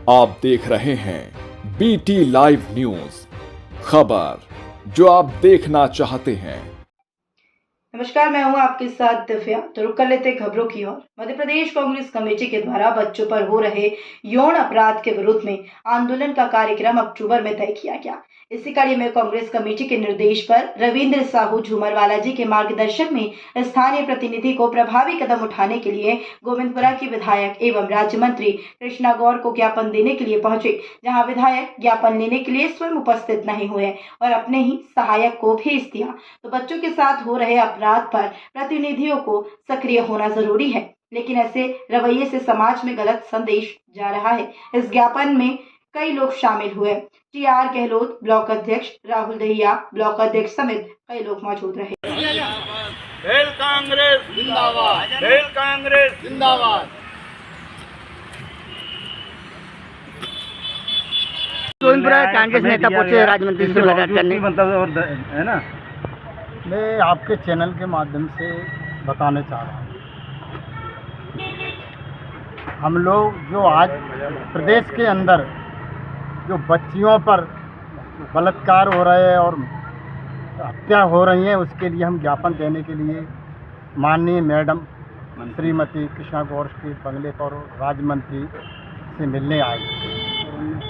आप देख रहे हैं बीटी लाइव न्यूज, खबर जो आप देखना चाहते हैं। नमस्कार, मैं हूं आपके साथ दिव्या। तो रुक कर लेते खबरों की ओर। मध्य प्रदेश कांग्रेस कमेटी के द्वारा बच्चों पर हो रहे यौन अपराध के विरुद्ध में आंदोलन का कार्यक्रम अक्टूबर में तय किया गया। इसी कड़ी में कांग्रेस कमेटी के निर्देश पर रविंद्र साहू झूमरवाला जी के मार्गदर्शन में स्थानीय प्रतिनिधि को प्रभावी कदम उठाने के लिए गोविंदपुरा की विधायक एवं राज्य मंत्री कृष्णा गौर को ज्ञापन देने के लिए पहुंचे, जहां विधायक ज्ञापन लेने के लिए स्वयं उपस्थित नहीं हुए और अपने ही सहायक को भेज दिया। तो बच्चों के साथ हो रहे अपराध पर प्रतिनिधियों को सक्रिय होना जरूरी है, लेकिन ऐसे रवैये से समाज में गलत संदेश जा रहा है। इस ज्ञापन में कई लोग शामिल हुए। टीआर गहलोत ब्लॉक अध्यक्ष, राहुल दहिया ब्लॉक अध्यक्ष समेत कई लोग मौजूद रहे। भेल कांग्रेस जिंदाबाद, भेल कांग्रेस जिंदाबाद। गोविंदपुरा कांग्रेस नेता पहुंचे राज्य मंत्री से मुलाकात करने, मतलब है ना। मैं आपके चैनल के माध्यम से बताना चाह रहा हूँ, हम लोग जो आज प्रदेश के अंदर जो बच्चियों पर बलात्कार हो रहे हैं और हत्या हो रही है, उसके लिए हम ज्ञापन देने के लिए माननीय मैडम श्रीमती कृष्णा गौर के बंगले पर राज्य मंत्री से मिलने आए।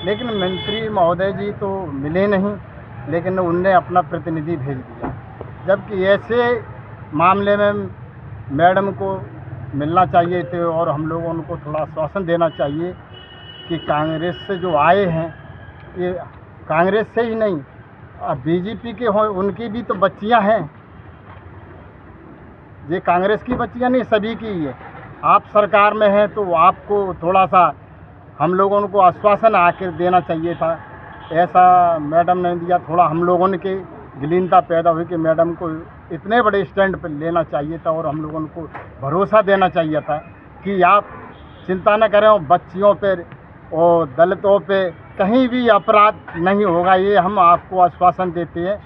लेकिन मंत्री महोदय जी तो मिले नहीं, लेकिन उनने अपना प्रतिनिधि भेज दिया। जबकि ऐसे मामले में मैडम को मिलना चाहिए थे और हम लोगों उनको थोड़ा आश्वासन देना चाहिए कि कांग्रेस से जो आए हैं, ये कांग्रेस से ही नहीं, बीजेपी के हों, उनकी भी तो बच्चियां हैं। ये कांग्रेस की बच्चियां नहीं, सभी की है। आप सरकार में हैं तो आपको थोड़ा सा हम लोगों को आश्वासन आकर देना चाहिए था। ऐसा मैडम ने दिया। थोड़ा हम लोगों के गिलीनता पैदा हुई कि मैडम को इतने बड़े स्टैंड पर लेना चाहिए था और हम लोगों को भरोसा देना चाहिए था कि आप चिंता न करें, और बच्चियों पर और दलितों पे कहीं भी अपराध नहीं होगा, ये हम आपको आश्वासन देते हैं।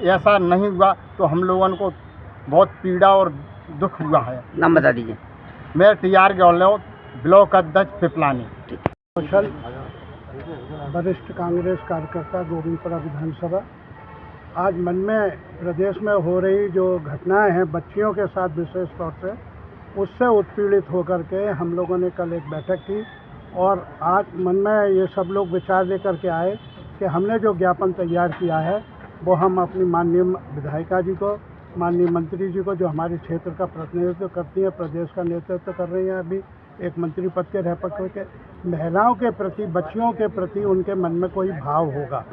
ऐसा नहीं हुआ तो हम लोगों को बहुत पीड़ा और दुख हुआ है। नाम बता दीजिए। मैं टीआर गहलोत ब्लॉक अध्यक्ष पिपलानी। कौशल, वरिष्ठ कांग्रेस कार्यकर्ता, गोविंदपुरा विधानसभा। आज मन में प्रदेश में हो रही जो घटनाएं हैं बच्चियों के साथ, विशेष तौर से उससे उत्पीड़ित होकर के हम लोगों ने कल एक बैठक की और आज मन में ये सब लोग विचार लेकर के आए कि हमने जो ज्ञापन तैयार किया है वो हम अपनी माननीय विधायिका जी को, माननीय मंत्री जी को, जो हमारे क्षेत्र का प्रतिनिधित्व करती है, प्रदेश का नेतृत्व कर रही हैं, अभी एक मंत्री पद के रह पक्ष के, महिलाओं के प्रति, बच्चियों के प्रति उनके मन में कोई भाव होगा।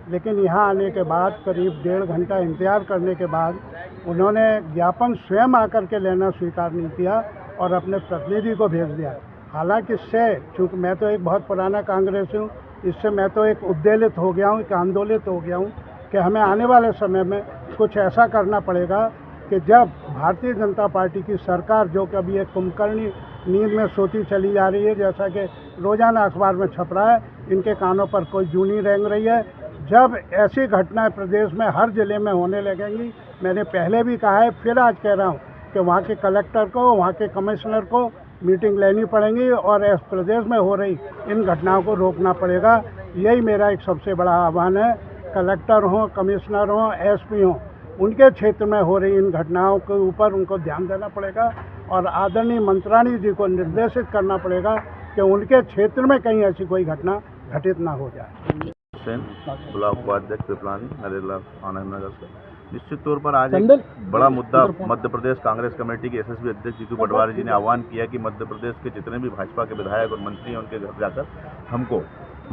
लेकिन यहाँ आने के बाद करीब 1.5 घंटा इंतजार करने के बाद उन्होंने ज्ञापन स्वयं आकर के लेना स्वीकार नहीं किया और अपने प्रतिनिधि को भेज दिया। हालांकि इससे, चूँकि मैं तो एक बहुत पुराना कांग्रेस हूँ, इससे मैं तो एक उद्वेलित हो गया हूँ, एक आंदोलित हो गया हूँ कि हमें आने वाले समय में कुछ ऐसा करना पड़ेगा कि जब भारतीय जनता पार्टी की सरकार, जो कि अभी एक कुंभकर्णी नींद में सोती चली जा रही है, जैसा कि रोजाना अखबार में छप रहा है, इनके कानों पर कोई जूं नहीं रेंग रही है। जब ऐसी घटनाएं प्रदेश में हर जिले में होने लगेंगी, मैंने पहले भी कहा है, फिर आज कह रहा हूँ कि वहाँ के कलेक्टर को, वहाँ के कमिश्नर को मीटिंग लेनी पड़ेगी और इस प्रदेश में हो रही इन घटनाओं को रोकना पड़ेगा। यही मेरा एक सबसे बड़ा आह्वान है। कलेक्टर हों, कमिश्नर हों, एसपी हों, उनके क्षेत्र में हो रही इन घटनाओं के ऊपर उनको ध्यान देना पड़ेगा और आदरणीय मंत्राणी जी को निर्देशित करना पड़ेगा कि उनके क्षेत्र में कहीं ऐसी कोई घटना घटित ना हो जाए। ब्लॉक उपाध्यक्ष पिपलानी, नरेला आनंद नगर से। निश्चित तौर पर आज एक बड़ा मुद्दा मध्य प्रदेश कांग्रेस कमेटी के एसएसबी अध्यक्ष जीतू पटवारी जी ने आह्वान किया कि मध्य प्रदेश के जितने भी भाजपा के विधायक और मंत्री हैं, उनके घर जाकर हमको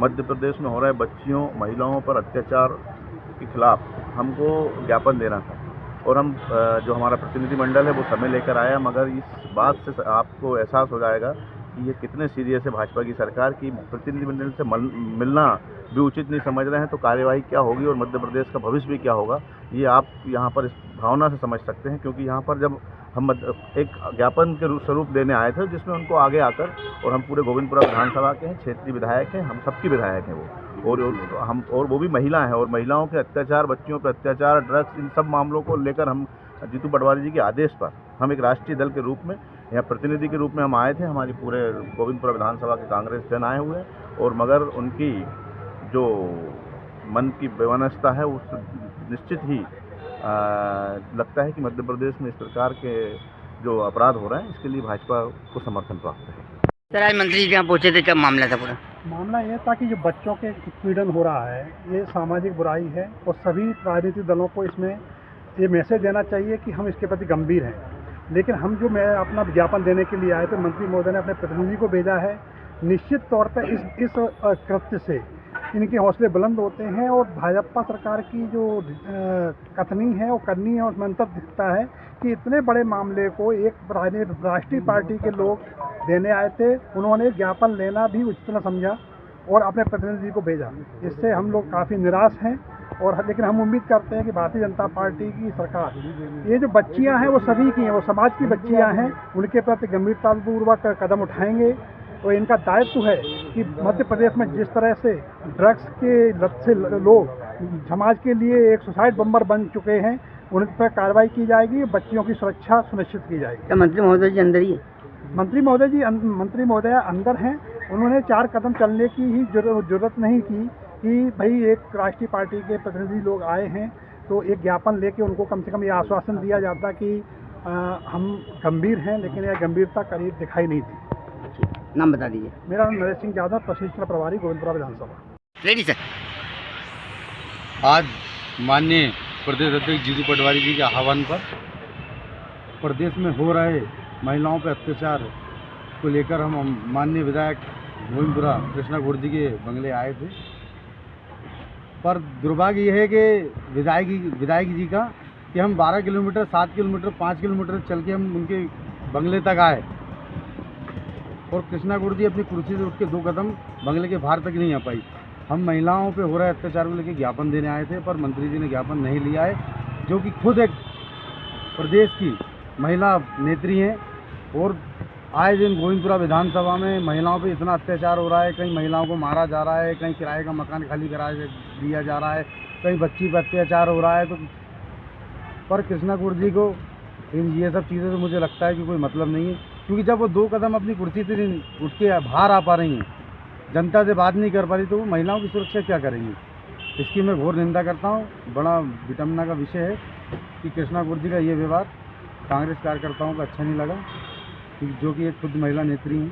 मध्य प्रदेश में हो रहे बच्चियों, महिलाओं पर अत्याचार के खिलाफ हमको ज्ञापन देना था। और हम जो हमारा प्रतिनिधिमंडल है वो समय लेकर आया, मगर इस बात से आपको एहसास हो जाएगा कि ये कितने सीरियस है भाजपा की सरकार की। प्रतिनिधिमंडल से मिलना भी उचित नहीं समझ रहे हैं, तो कार्यवाही क्या होगी और मध्य प्रदेश का भविष्य भी क्या होगा, ये आप यहाँ पर इस भावना से समझ सकते हैं। क्योंकि यहाँ पर जब हम एक ज्ञापन के स्वरूप देने आए थे, जिसमें उनको आगे आकर, और हम पूरे गोविंदपुरा विधानसभा के हैं, क्षेत्रीय विधायक हैं, हम सबकी विधायक हैं वो, और वो भी महिला हैं, और महिलाओं के अत्याचार, बच्चियों पर अत्याचार, ड्रग्स, इन सब मामलों को लेकर हम जीतू पटवारी जी के आदेश पर हम एक राष्ट्रीय दल के रूप में यहाँ प्रतिनिधि के रूप में हम आए थे। हमारी पूरे गोविंदपुरा विधानसभा के कांग्रेस जन आए हुए हैं और मगर उनकी जो मन की व्यवस्था है उस निश्चित ही लगता है कि मध्य प्रदेश में इस प्रकार के जो अपराध हो रहे हैं इसके लिए भाजपा को समर्थन प्राप्त है। सर आज मंत्री जी यहाँ पहुँचे थे, क्या मामला था पूरा? मामला ये था कि जो बच्चों के उत्पीड़न हो रहा है ये सामाजिक बुराई है और सभी राजनीतिक दलों को इसमें ये मैसेज देना चाहिए कि हम इसके प्रति गंभीर हैं। लेकिन हम जो मैं अपना विज्ञापन देने के लिए आए थे, मंत्री महोदय ने अपने प्रतिनिधि को भेजा है। निश्चित तौर पर इस कृत्य से इनके हौसले बुलंद होते हैं और भाजपा सरकार की जो कथनी है वो करनी है और मंतव्य दिखता है कि इतने बड़े मामले को एक राष्ट्रीय पार्टी के लोग देने आए थे, उन्होंने ज्ञापन लेना भी उचित न समझा और अपने प्रतिनिधि को भेजा। इससे हम लोग काफ़ी निराश हैं और लेकिन हम उम्मीद करते हैं कि भारतीय जनता पार्टी की सरकार ये जो बच्चियां हैं वो सभी की हैं, वो समाज की बच्चियां हैं, उनके प्रति गंभीरतापूर्वक कदम उठाएंगे। तो इनका दायित्व है कि मध्य प्रदेश में जिस तरह से ड्रग्स के लत से लोग समाज के लिए एक सुसाइड बम्बर बन चुके हैं, उन पर कार्रवाई की जाएगी, बच्चियों की सुरक्षा सुनिश्चित की जाएगी। क्या मंत्री महोदय जी अंदर ही है? मंत्री महोदय अंदर हैं। उन्होंने 4 कदम चलने की ही जरूरत नहीं की कि भाई एक राष्ट्रीय पार्टी के प्रतिनिधि लोग आए हैं तो एक ज्ञापन लेके उनको कम से कम ये आश्वासन दिया जाता कि हम गंभीर हैं, लेकिन यह गंभीरता करीब दिखाई नहीं दी। नाम बता दीजिए। मेरा नाम नरेश सिंह यादव, प्रशिक्षण प्रभारी गोविंदपुरा विधानसभा। Ready sir. आज माननीय प्रदेश अध्यक्ष जीतू पटवारी जी के आह्वान पर प्रदेश में हो रहे महिलाओं पर अत्याचार को लेकर हम माननीय विधायक गोविंदपुरा कृष्णा गुर्जी के बंगले आए थे। पर दुर्भाग्य यह है कि विधायक जी का कि हम 12 किलोमीटर, 7 किलोमीटर, 5 किलोमीटर चल के हम उनके बंगले तक आए और कृष्णा गुर्जी अपनी कुर्सी से उठ के 2 कदम बंगले के बाहर तक नहीं आ पाई। हम महिलाओं पे हो रहे अत्याचार को लेकर ज्ञापन देने आए थे पर मंत्री जी ने ज्ञापन नहीं लिया है, जो कि खुद एक प्रदेश की महिला नेत्री हैं और आए दिन गोविंदपुरा विधानसभा में महिलाओं पे इतना अत्याचार हो रहा है। कहीं महिलाओं को मारा जा रहा है, कहीं किराए का मकान खाली करा दिया जा रहा है, कहीं बच्ची पर अत्याचार हो रहा है। तो पर कृष्णा गुर्जी को ये सब चीज़ों से मुझे लगता है कि कोई मतलब नहीं है, क्योंकि जब वो 2 कदम अपनी कुर्सी से उठ के बाहर आ पा रही हैं, जनता से बात नहीं कर पा रही, तो वो महिलाओं की सुरक्षा क्या करेंगी। इसकी मैं घोर निंदा करता हूँ। बड़ा विडंबना का विषय है कि कृष्णा गुर्जी का ये व्यवहार कांग्रेस कार्यकर्ताओं को अच्छा नहीं लगा, जो कि एक खुद महिला नेत्री हैं।